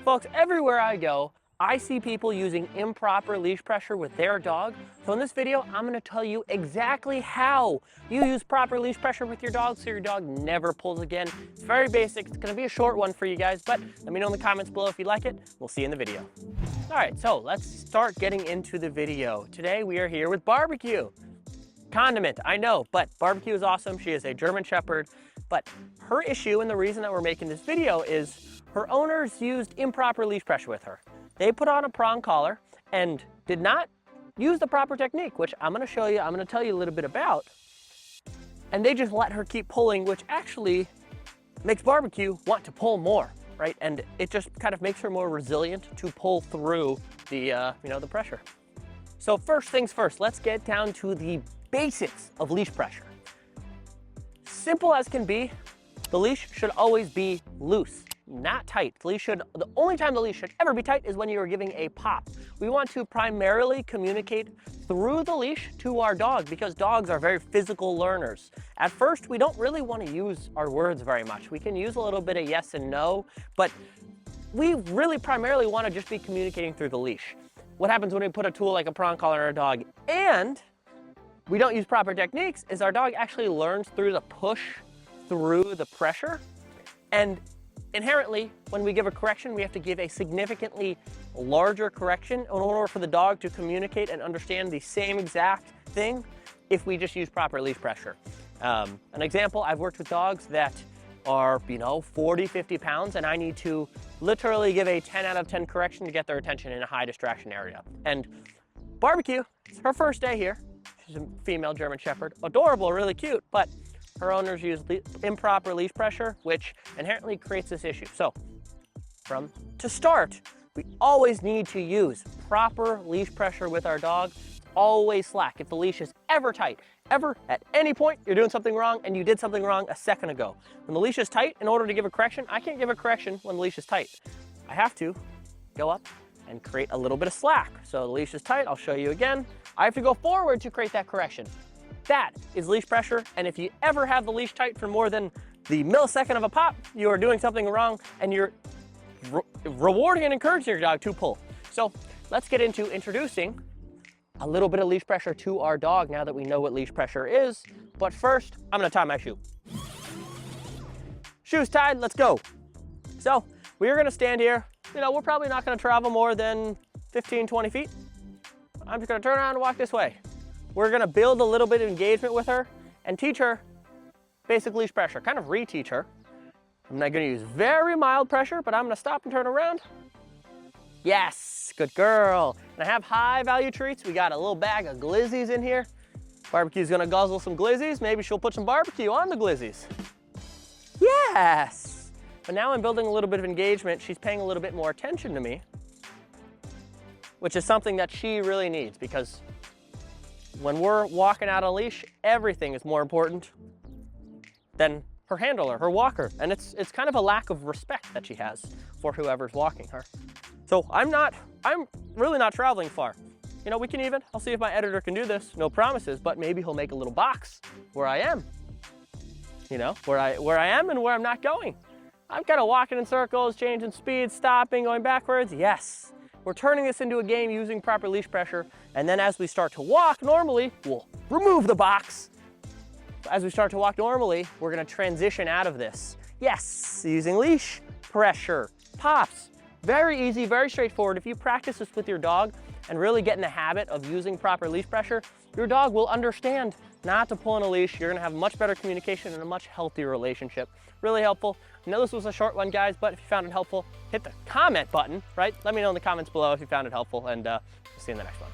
Folks, everywhere I go, I see people using improper leash pressure with their dog. So in this video, I'm going to tell you exactly how you use proper leash pressure with your dog so your dog never pulls again. It's very basic. It's going to be a short one for you guys, but let me know in the comments below if you like it. We'll see you in the video. All right, so let's start getting into the video. Today we are here with Barbecue. Condiment, I know, but Barbecue is awesome. She is a German Shepherd, but her issue and the reason that we're making this video is her owners used improper leash pressure with her. They put on a prong collar and did not use the proper technique, which I'm gonna show you, I'm gonna tell you a little bit about. And they just let her keep pulling, which actually makes Barbecue want to pull more, right? And it just kind of makes her more resilient to pull through the, the pressure. So first things first, let's get down to the basics of leash pressure. Simple as can be, the leash should always be loose, not tight. The only time the leash should ever be tight is when you are giving a pop. We want to primarily communicate through the leash to our dog because dogs are very physical learners. At first, we don't really want to use our words very much. We can use a little bit of yes and no, but we really primarily want to just be communicating through the leash. What happens when we put a tool like a prong collar on our dog and we don't use proper techniques is our dog actually learns through the push through the pressure. And inherently, when we give a correction, we have to give a significantly larger correction in order for the dog to communicate and understand the same exact thing if we just use proper leash pressure. An example, I've worked with dogs that are, 40, 50 pounds, and I need to literally give a 10 out of 10 correction to get their attention in a high distraction area. And Barbecue, it's her first day here. She's a female German Shepherd, adorable, really cute, but her owners use improper leash pressure, which inherently creates this issue. So to start, we always need to use proper leash pressure with our dog. Always slack. If the leash is ever tight, ever at any point you're doing something wrong and you did something wrong a second ago. When the leash is tight, in order to give a correction, I can't give a correction when the leash is tight. I have to go up and create a little bit of slack. So the leash is tight, I'll show you again. I have to go forward to create that correction. That is leash pressure, and if you ever have the leash tight for more than the millisecond of a pop, you are doing something wrong and you're rewarding and encouraging your dog to pull. So let's get into introducing a little bit of leash pressure to our dog now that we know what leash pressure is. But first, I'm gonna tie my shoe. Shoes tied, let's go. So we're gonna stand here. We're probably not gonna travel more than 15, 20 feet. I'm just gonna turn around and walk this way. We're gonna build a little bit of engagement with her and teach her basic leash pressure, kind of reteach her. I'm not gonna use very mild pressure, but I'm gonna stop and turn around. Yes, good girl. And I have high value treats. We got a little bag of glizzies in here. Barbecue's gonna guzzle some glizzies. Maybe she'll put some barbecue on the glizzies. Yes. But now I'm building a little bit of engagement. She's paying a little bit more attention to me, which is something that she really needs because when we're walking out on a leash, everything is more important than her handler, her walker. And it's kind of a lack of respect that she has for whoever's walking her. So I'm really not traveling far. I'll see if my editor can do this, no promises, but maybe he'll make a little box where I am. Where I am and where I'm not going. I'm kind of walking in circles, changing speed, stopping, going backwards. Yes. We're turning this into a game using proper leash pressure, and then as we start to walk normally, we'll remove the box. As we start to walk normally, we're gonna transition out of this. Yes, using leash pressure, pops. Very easy, very straightforward. If you practice this with your dog and really get in the habit of using proper leash pressure, your dog will understand not to pull on a leash. You're gonna have much better communication and a much healthier relationship. Really helpful. I know this was a short one, guys, but if you found it helpful, hit the comment button, right? Let me know in the comments below if you found it helpful, and see you in the next one.